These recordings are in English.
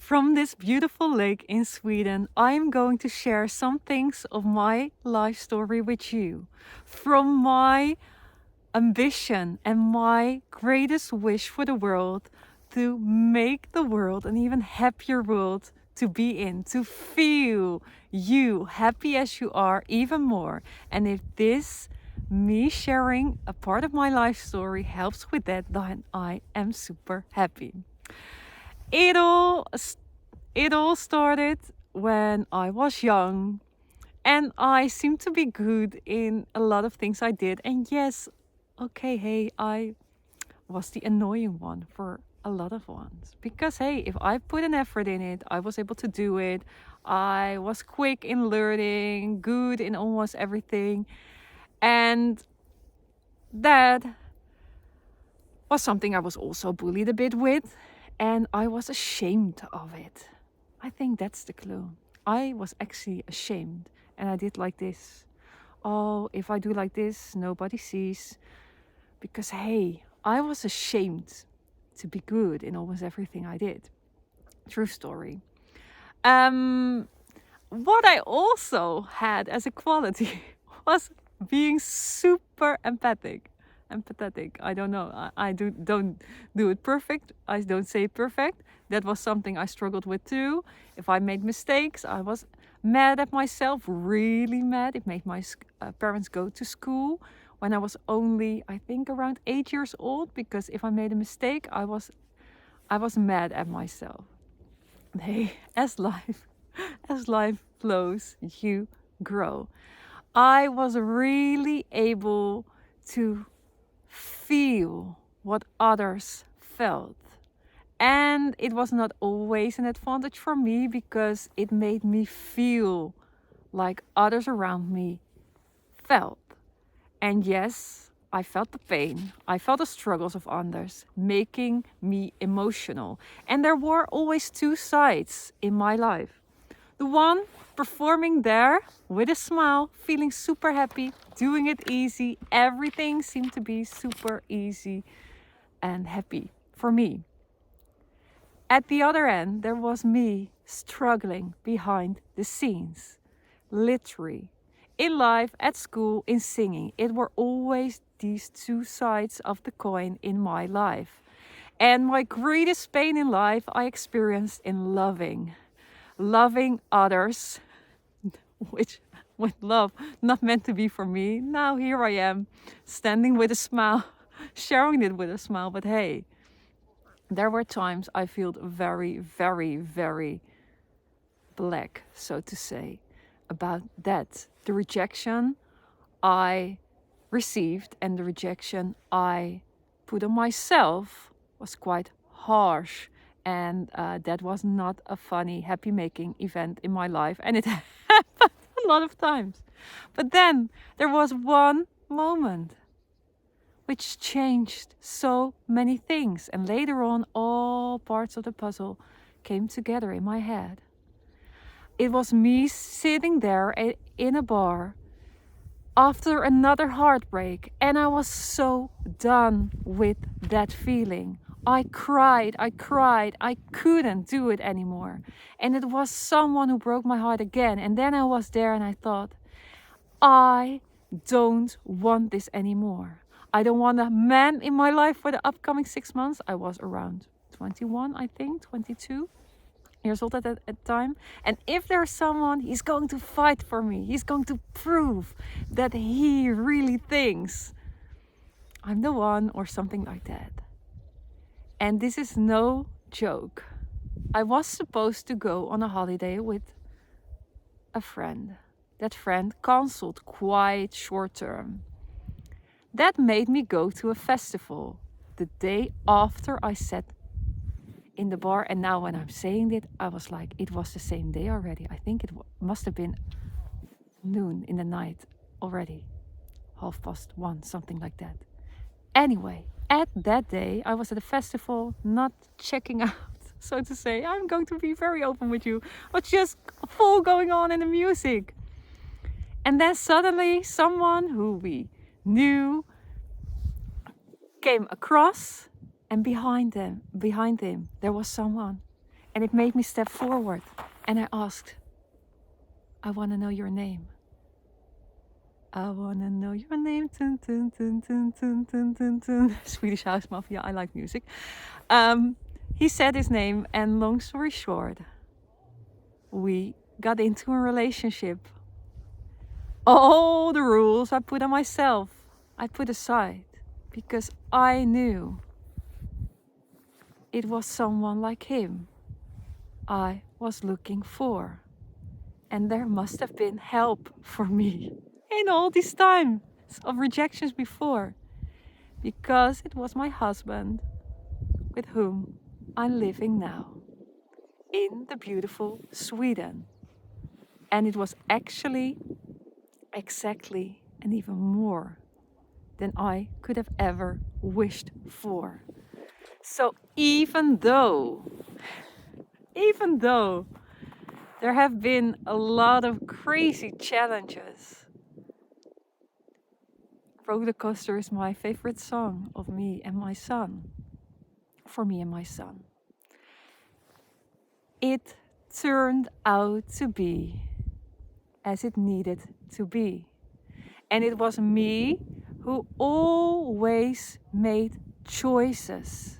From this beautiful lake in Sweden, I am going to share some things of my life story with you. From my ambition and my greatest wish for the world to make the world an even happier world to be in, to feel you happy as you are even more. And if this me sharing a part of my life story helps with that, then I am super happy. It all it all started when I was young, and I seemed to be good in a lot of things I did. And yes, okay, hey, I was the annoying one for a lot of ones. Because hey, if I put an effort in it, I was able to do it. I was quick in learning, good in almost everything. And that was something I was also bullied a bit with. And I was ashamed of it. I think that's the clue. I was actually ashamed. And I did like this. Oh, if I do like this, nobody sees. Because hey, I was ashamed to be good in almost everything I did. True story. What I also had as a quality was being super empathetic. I don't know. Don't do it perfect. I don't say it perfect. That was something I struggled with too. If I made mistakes, I was mad at myself, really mad. It made my parents go to school when I was only, I think, around 8 years old, because if I made a mistake, I was mad at myself. Hey, as life flows, you grow. I was really able to feel what others felt. And it was not always an advantage for me, because it made me feel like others around me felt. And yes, I felt the pain. I felt the struggles of others, making me emotional. And there were always two sides in my life. The one performing there with a smile, feeling super happy, doing it easy. Everything seemed to be super easy and happy for me. At the other end, there was me struggling behind the scenes, literally. In life, at school, in singing, it were always these two sides of the coin in my life. And my greatest pain in life I experienced in loving others, which with love not meant to be for me. Now here I am, standing with a smile, sharing it with a smile. But hey, there were times I felt very, very, very black, so to say, about that. The rejection I received and the rejection I put on myself was quite harsh. And that was not a funny, happy making event in my life. And it happened a lot of times. But then there was one moment which changed so many things. And later on, all parts of the puzzle came together in my head. It was me sitting there in a bar after another heartbreak, and I was so done with that feeling. I cried, I couldn't do it anymore. And it was someone who broke my heart again. And then I was there and I thought, I don't want this anymore. I don't want a man in my life for the upcoming 6 months. I was around 21, I think, 22 years old at that time. And if there's someone, he's going to fight for me. He's going to prove that he really thinks I'm the one, or something like that. And this is no joke. I was supposed to go on a holiday with a friend. That friend cancelled quite short term. That made me go to a festival the day after I sat in the bar. And now when I'm saying it, I was like, it was the same day already. I think it must have been noon in the night already, 1:30, something like that. Anyway, at that day I was at a festival, not checking out, so to say. I'm going to be very open with you, but just full going on in the music. And then suddenly someone who we knew came across, and behind him there was someone. And it made me step forward. And I asked, I want to know your name. I want to know your name. Tun, tun, tun, tun, tun, tun, tun, tun. Swedish House Mafia, I like music. He said his name, and long story short, we got into a relationship. All the rules I put on myself, I put aside, because I knew it was someone like him I was looking for. And there must have been help for me in all these times of rejections before, because it was my husband with whom I'm living now in the beautiful Sweden. And it was actually exactly and even more than I could have ever wished for. So even though there have been a lot of crazy challenges, Roller Coaster is my favorite song of me and my son. For me and my son. It turned out to be as it needed to be. And it was me who always made choices.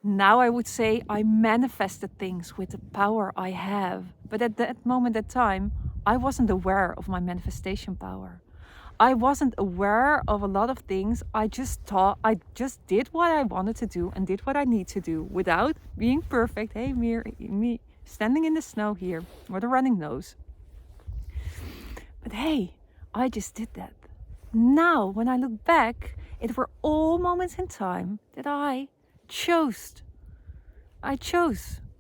Now I would say I manifested things with the power I have. But at that moment, that time, I wasn't aware of my manifestation power. I wasn't aware of a lot of things. I just thought I just did what I wanted to do and did what I need to do without being perfect. Hey, me standing in the snow here with a running nose. But hey, I just did that. Now, when I look back, it were all moments in time that I chose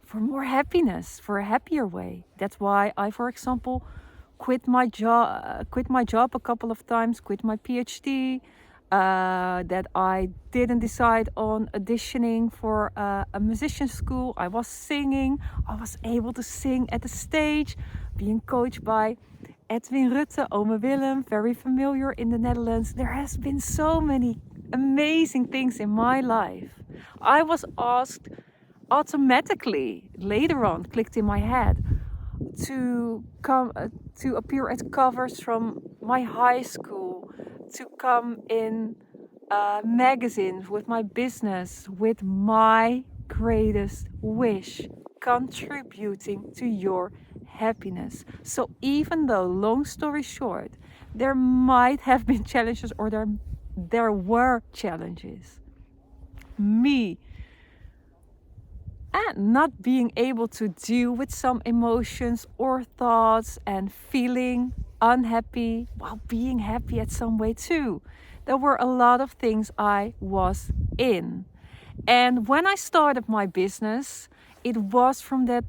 for more happiness, for a happier way. That's why I, for example, quit my job a couple of times, quit my PhD, that I didn't decide on auditioning for a musician school. I was singing. I was able to sing at the stage, being coached by Edwin Rutte, Ome Willem, very familiar in the Netherlands. There has been so many amazing things in my life. I was asked automatically, later on, clicked in my head, to come to appear at covers from my high school, to come in magazines with my business, with my greatest wish, contributing to your happiness. So even though, long story short, there might have been challenges, or there were challenges, me and not being able to deal with some emotions or thoughts and feeling unhappy while being happy at some way too. There were a lot of things I was in. And when I started my business, it was from that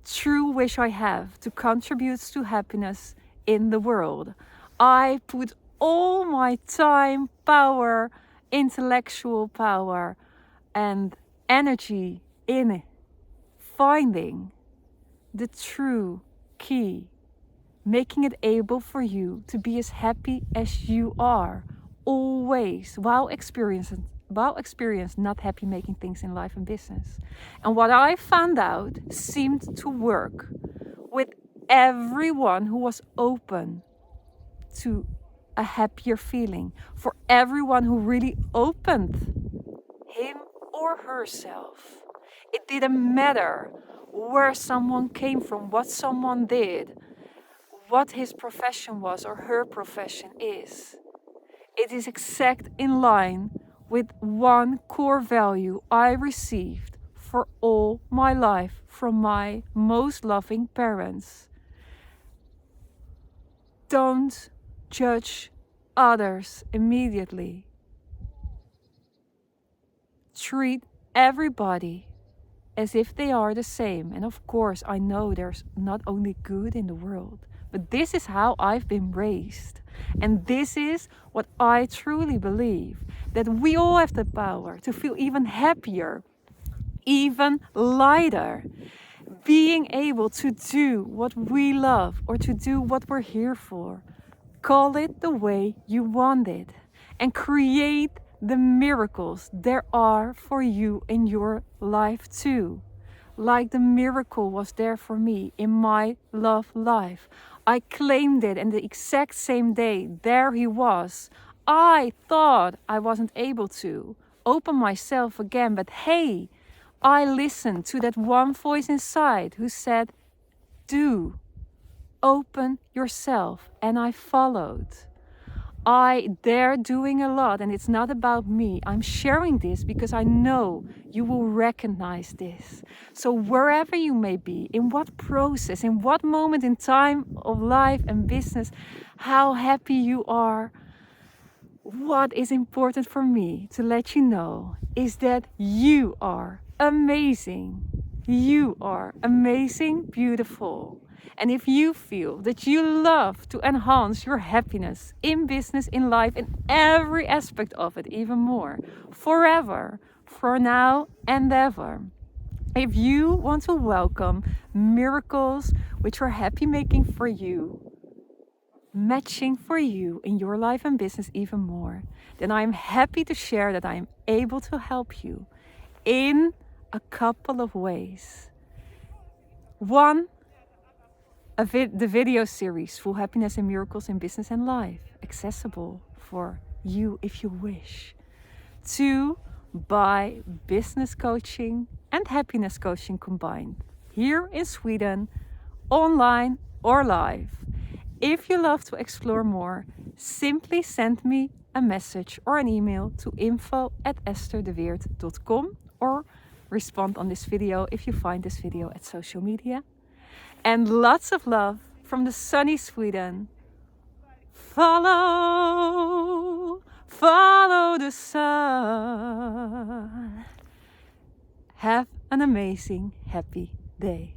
true wish I have to contribute to happiness in the world. I put all my time, power, intellectual power, and energy in it. Finding the true key, making it able for you to be as happy as you are, always, while experiencing not happy making things in life and business. And what I found out seemed to work with everyone who was open to a happier feeling, for everyone who really opened him or herself. It didn't matter where someone came from, what someone did, what his profession was or her profession is. It is exact in line with one core value I received for all my life from my most loving parents. Don't judge others immediately. Treat everybody as if they are the same. And of course, I know there's not only good in the world, but this is how I've been raised. And this is what I truly believe, that we all have the power to feel even happier, even lighter, being able to do what we love or to do what we're here for. Call it the way you want it and create the miracles there are for you in your life too. like the miracle was there for me in my love life. I claimed it, and the exact same day, there he was. I thought I wasn't able to open myself again, but hey, I listened to that one voice inside who said, do open yourself, and I followed. They're doing a lot, and it's not about me. I'm sharing this because I know you will recognize this. So wherever you may be, in what process, in what moment in time of life and business, how happy you are, what is important for me to let you know is that you are amazing. You are amazing, beautiful. And if you feel that you love to enhance your happiness in business, in life, in every aspect of it, even more, forever, for now and ever. If you want to welcome miracles which are happy making for you, matching for you in your life and business even more, then I'm happy to share that I'm able to help you in a couple of ways. One, the video series, Full Happiness and Miracles in Business and Life, accessible for you if you wish. Two, by business coaching and happiness coaching combined, here in Sweden, online or live. If you love to explore more, simply send me a message or an email to info@estherdeweert.com or respond on this video if you find this video at social media. And lots of love from the sunny Sweden. Follow the sun. Have an amazing, happy day.